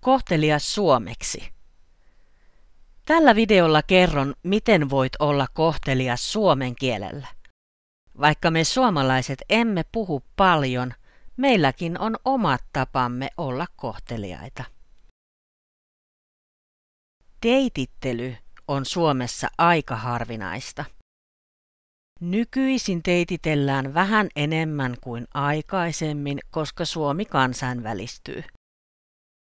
Kohtelias suomeksi. Tällä videolla kerron, miten voit olla kohtelias suomen kielellä. Vaikka me suomalaiset emme puhu paljon, meilläkin on omat tapamme olla kohteliaita. Teitittely on Suomessa aika harvinaista. Nykyisin teititellään vähän enemmän kuin aikaisemmin, koska Suomi kansainvälistyy.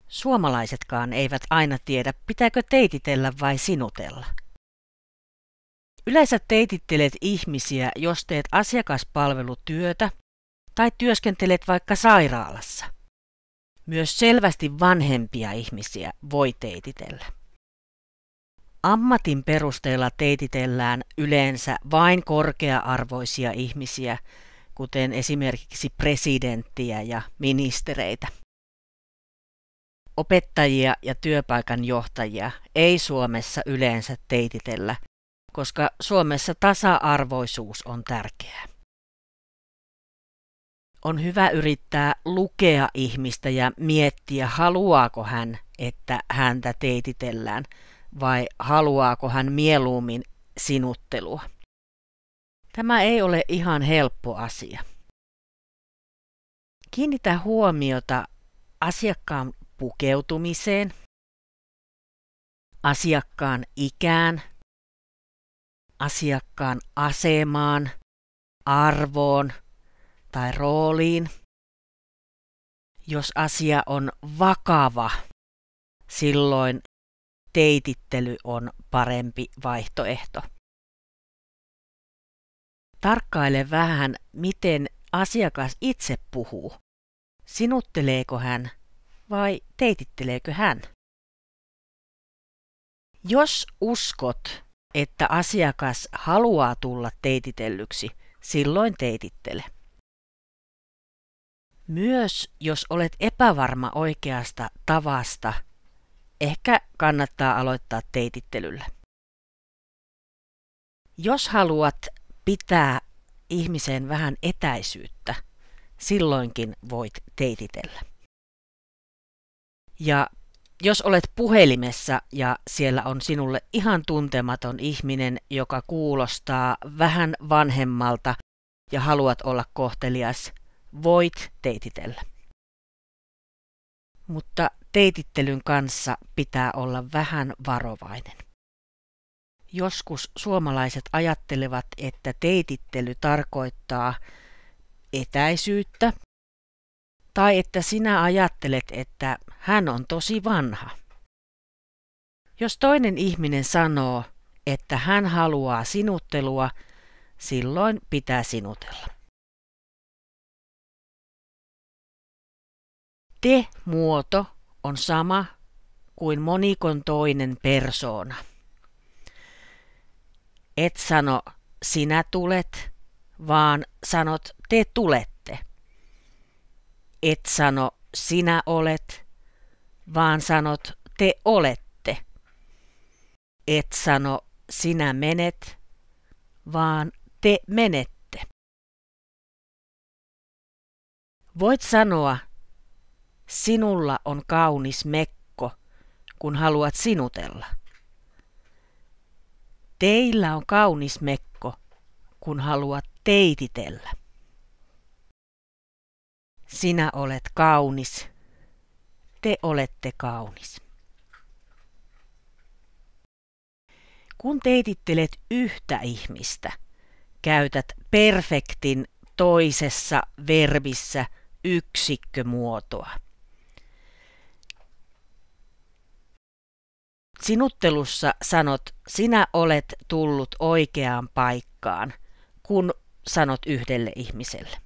Suomalaisetkaan eivät aina tiedä, pitääkö teititellä vai sinutella. Yleensä teitittelet ihmisiä, jos teet asiakaspalvelutyötä tai työskentelet vaikka sairaalassa. Myös selvästi vanhempia ihmisiä voi teititellä. Ammatin perusteella teititellään yleensä vain korkea-arvoisia ihmisiä, kuten esimerkiksi presidenttiä ja ministereitä. Opettajia ja työpaikan johtajia ei Suomessa yleensä teititellä, koska Suomessa tasa-arvoisuus on tärkeää. On hyvä yrittää lukea ihmistä ja miettiä, haluaako hän, että häntä teititellään, vai haluaako hän mieluummin sinuttelua. Tämä ei ole ihan helppo asia. Kiinnitä huomiota asiakkaan pukeutumiseen, asiakkaan ikään, asiakkaan asemaan, arvoon tai rooliin. Jos asia on vakava, silloin teitittely on parempi vaihtoehto. Tarkkaile vähän, miten asiakas itse puhuu. Sinutteleeko hän vai teititteleekö hän? Jos uskot, että asiakas haluaa tulla teititellyksi, silloin teitittele. Myös jos olet epävarma oikeasta tavasta, ehkä kannattaa aloittaa teitittelyllä. Jos haluat pitää ihmiseen vähän etäisyyttä, silloinkin voit teititellä. Ja jos olet puhelimessa ja siellä on sinulle ihan tuntematon ihminen, joka kuulostaa vähän vanhemmalta ja haluat olla kohtelias, voit teititellä. Mutta teitittelyn kanssa pitää olla vähän varovainen. Joskus suomalaiset ajattelevat, että teitittely tarkoittaa etäisyyttä, tai että sinä ajattelet, että hän on tosi vanha. Jos toinen ihminen sanoo, että hän haluaa sinuttelua, silloin pitää sinutella. Te-muoto on sama kuin monikon toinen persoona. Et sano sinä tulet, vaan sanot te tulette. Et sano sinä olet, vaan sanot te olette. Et sano sinä menet, vaan te menette. Voit sanoa, sinulla on kaunis mekko, kun haluat sinutella. Teillä on kaunis mekko, kun haluat teititellä. Sinä olet kaunis. Te olette kaunis. Kun teitittelet yhtä ihmistä, käytät perfektin toisessa verbissä yksikkömuotoa. Sinuttelussa sanot, sinä olet tullut oikeaan paikkaan, kun sanot yhdelle ihmiselle.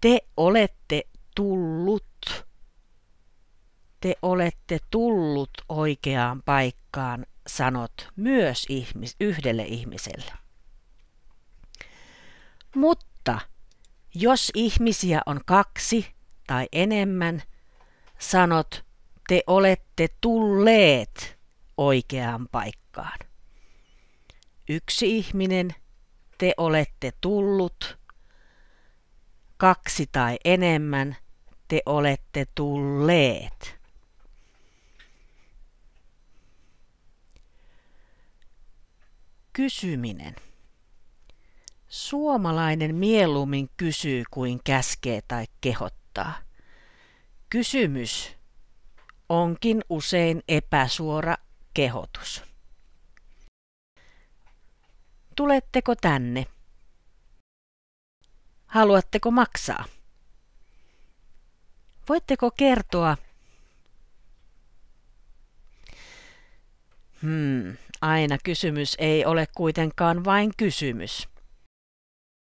Te olette tullut. Te olette tullut oikeaan paikkaan, sanot myös yhdelle ihmiselle. Mutta jos ihmisiä on 2 tai enemmän, sanot, te olette tulleet oikeaan paikkaan. 1 ihminen, te olette tullut. 2 tai enemmän, te olette tulleet? Kysyminen. Suomalainen mieluummin kysyy kuin käskee tai kehottaa. Kysymys onkin usein epäsuora kehotus. Tuletteko tänne? Haluatteko maksaa? Voitteko kertoa? Aina kysymys ei ole kuitenkaan vain kysymys.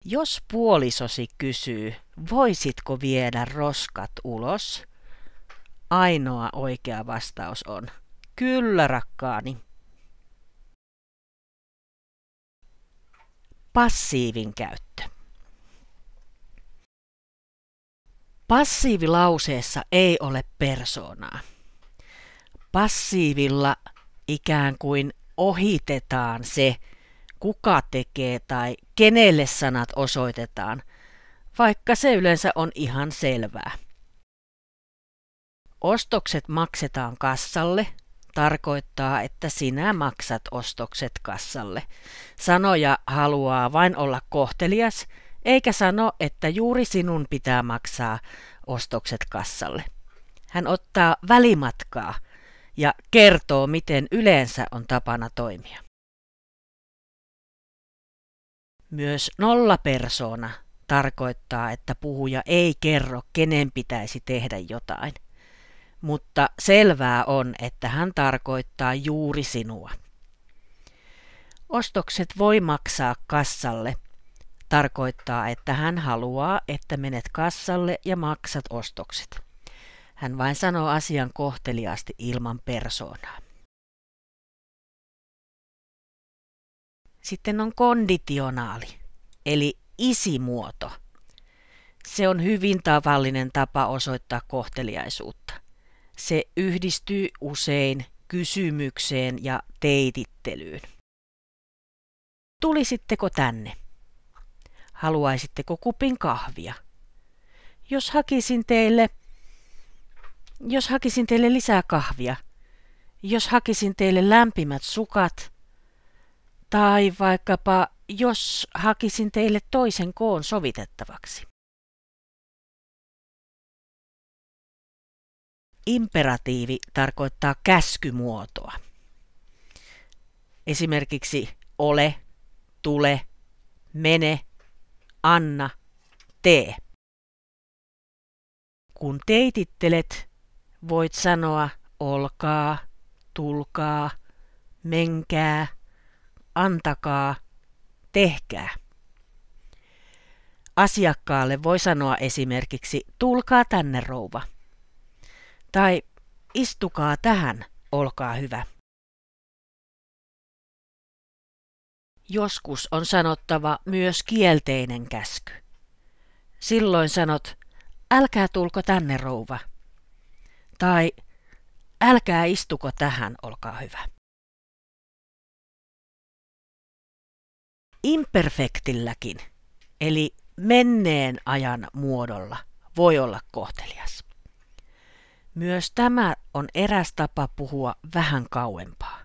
Jos puolisosi kysyy, voisitko viedä roskat ulos? Ainoa oikea vastaus on, kyllä rakkaani. Passiivin käyttö. Passiivilauseessa ei ole persoonaa. Passiivilla ikään kuin ohitetaan se, kuka tekee tai kenelle sanat osoitetaan, vaikka se yleensä on ihan selvää. Ostokset maksetaan kassalle tarkoittaa, että sinä maksat ostokset kassalle. Sanoja haluaa vain olla kohtelias, eikä sano, että juuri sinun pitää maksaa ostokset kassalle. Hän ottaa välimatkaa ja kertoo, miten yleensä on tapana toimia. Myös nollapersoona tarkoittaa, että puhuja ei kerro, kenen pitäisi tehdä jotain. Mutta selvää on, että hän tarkoittaa juuri sinua. Ostokset voi maksaa kassalle. Tarkoittaa, että hän haluaa, että menet kassalle ja maksat ostokset. Hän vain sanoo asian kohteliaasti ilman persoonaa. Sitten on konditionaali, eli isimuoto. Se on hyvin tavallinen tapa osoittaa kohteliaisuutta. Se yhdistyy usein kysymykseen ja teitittelyyn. Tulisitteko tänne? Haluaisitteko kupin kahvia? Jos hakisin teille lisää kahvia, jos hakisin teille lämpimät sukat, tai vaikkapa jos hakisin teille toisen koon sovitettavaksi. Imperatiivi tarkoittaa käskymuotoa. Esimerkiksi ole, tule, mene, anna, tee. Kun teitittelet, voit sanoa olkaa, tulkaa, menkää, antakaa, tehkää. Asiakkaalle voi sanoa esimerkiksi tulkaa tänne rouva. Tai istukaa tähän, olkaa hyvä. Joskus on sanottava myös kielteinen käsky. Silloin sanot, älkää tulko tänne rouva. Tai älkää istuko tähän, olkaa hyvä. Imperfektilläkin, eli menneen ajan muodolla, voi olla kohtelias. Myös tämä on eräs tapa puhua vähän kauempaa.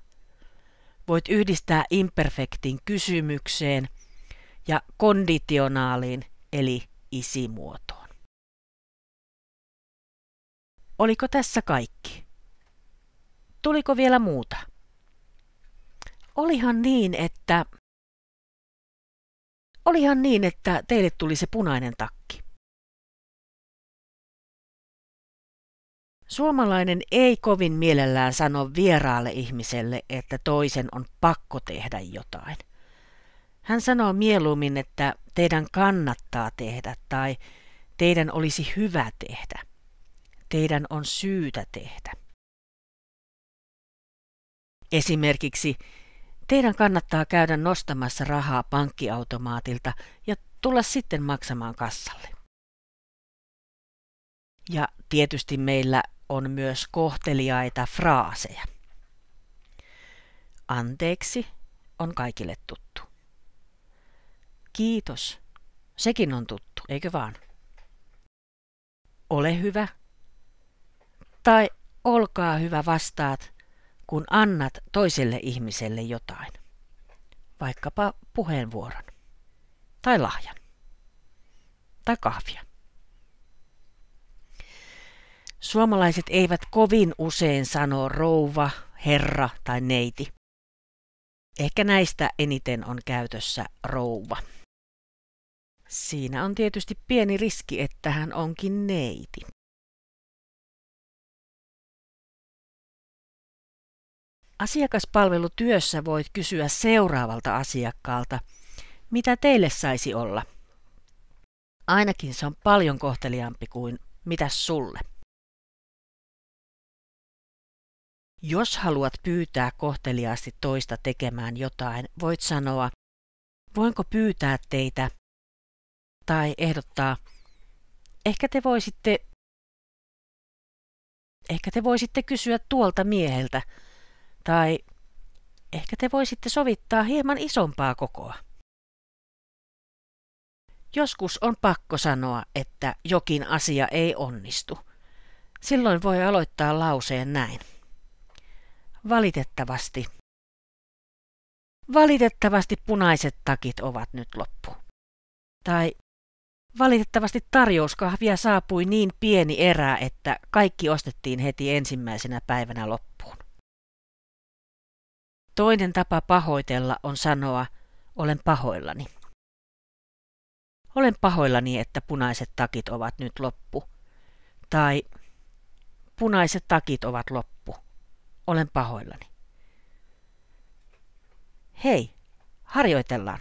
Voit yhdistää imperfektin kysymykseen ja konditionaaliin eli isimuotoon. Oliko tässä kaikki? Tuliko vielä muuta? Olihan niin, että teille tuli se punainen takki. Suomalainen ei kovin mielellään sano vieraalle ihmiselle, että toisen on pakko tehdä jotain. Hän sanoo mieluummin, että teidän kannattaa tehdä tai teidän olisi hyvä tehdä. Teidän on syytä tehdä. Esimerkiksi teidän kannattaa käydä nostamassa rahaa pankkiautomaatilta ja tulla sitten maksamaan kassalle. Ja tietysti meillä on myös kohteliaita fraaseja. Anteeksi on kaikille tuttu. Kiitos, sekin on tuttu, eikö vaan? ole hyvä, tai olkaa hyvä vastaat, kun annat toiselle ihmiselle jotain, vaikkapa puheenvuoron, tai lahjan, tai kahvia. Suomalaiset eivät kovin usein sano rouva, herra tai neiti. Ehkä näistä eniten on käytössä rouva. Siinä on tietysti pieni riski, että hän onkin neiti. Asiakaspalvelutyössä voit kysyä seuraavalta asiakkaalta, mitä teille saisi olla. Ainakin se on paljon kohteliaampi kuin mitäs sulle. Jos haluat pyytää kohteliaasti toista tekemään jotain, voit sanoa, voinko pyytää teitä, tai ehdottaa, ehkä te voisitte kysyä tuolta mieheltä, tai ehkä te voisitte sovittaa hieman isompaa kokoa. Joskus on pakko sanoa, että jokin asia ei onnistu. Silloin voi aloittaa lauseen näin. Valitettavasti punaiset takit ovat nyt loppu. Tai valitettavasti tarjouskahvia saapui niin pieni erä, että kaikki ostettiin heti ensimmäisenä päivänä loppuun. Toinen tapa pahoitella on sanoa, olen pahoillani. Olen pahoillani, että punaiset takit ovat nyt loppu. Tai punaiset takit ovat loppu. Olen pahoillani. Hei, harjoitellaan.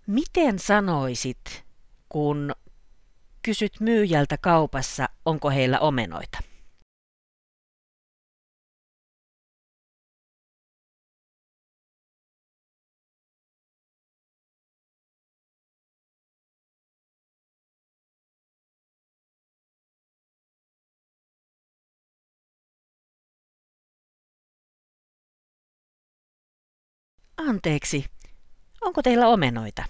Miten sanoisit, kun kysyt myyjältä kaupassa, onko heillä omenoita? Anteeksi, onko teillä omenoita?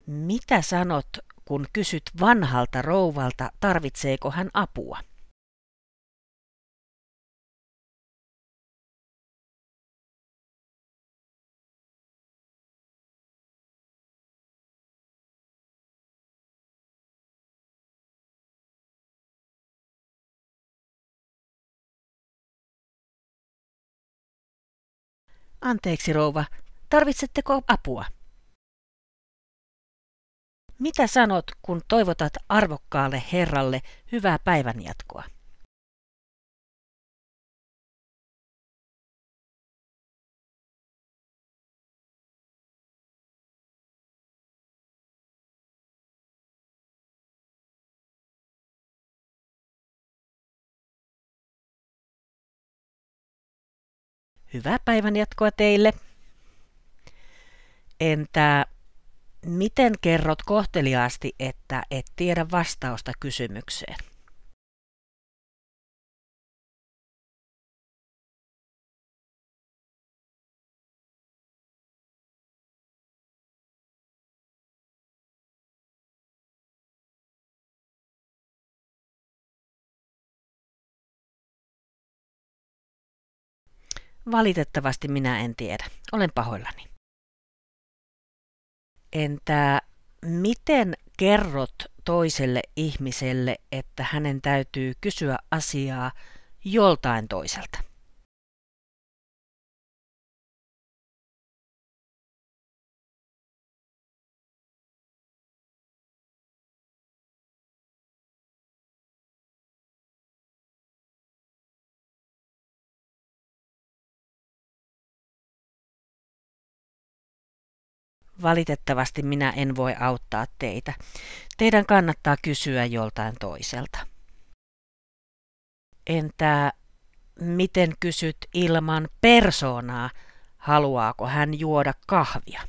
Mitä sanot, kun kysyt vanhalta rouvalta, tarvitseeko hän apua? Anteeksi rouva, tarvitsetteko apua? Mitä sanot, kun toivotat arvokkaalle herralle hyvää päivänjatkoa? Hyvää päivänjatkoa teille. Entä miten kerrot kohteliaasti, että et tiedä vastausta kysymykseen? Valitettavasti minä en tiedä. Olen pahoillani. Entä miten kerrot toiselle ihmiselle, että hänen täytyy kysyä asiaa joltain toiselta? Valitettavasti minä en voi auttaa teitä. Teidän kannattaa kysyä joltain toiselta. Entä miten kysyt ilman persoonaa, haluaako hän juoda kahvia?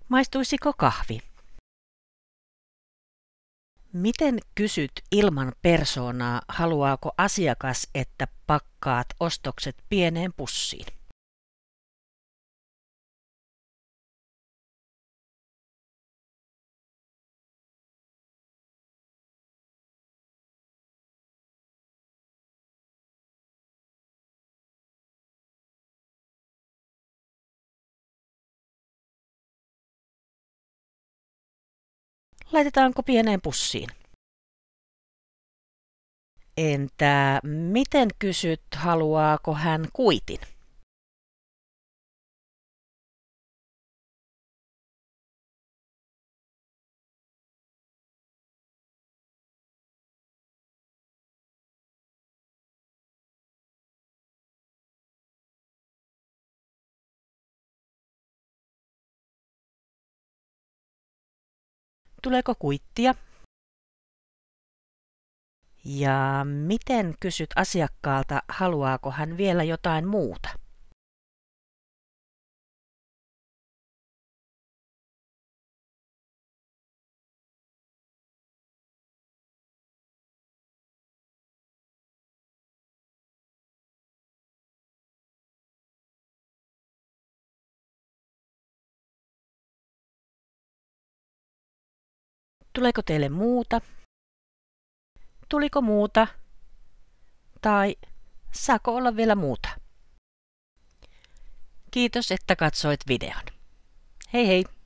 Maistuisiko kahvi? Miten kysyt ilman persoonaa, haluaako asiakas, että pakkaat ostokset pieneen pussiin? Laitetaanko pieneen pussiin? Entä miten kysyt, haluaako hän kuitin? Tuleeko kuittia? Ja miten kysyt asiakkaalta, haluaako hän vielä jotain muuta? Tuleeko teille muuta? Tuliko muuta? Tai saako olla vielä muuta? Kiitos, että katsoit videon. Hei hei!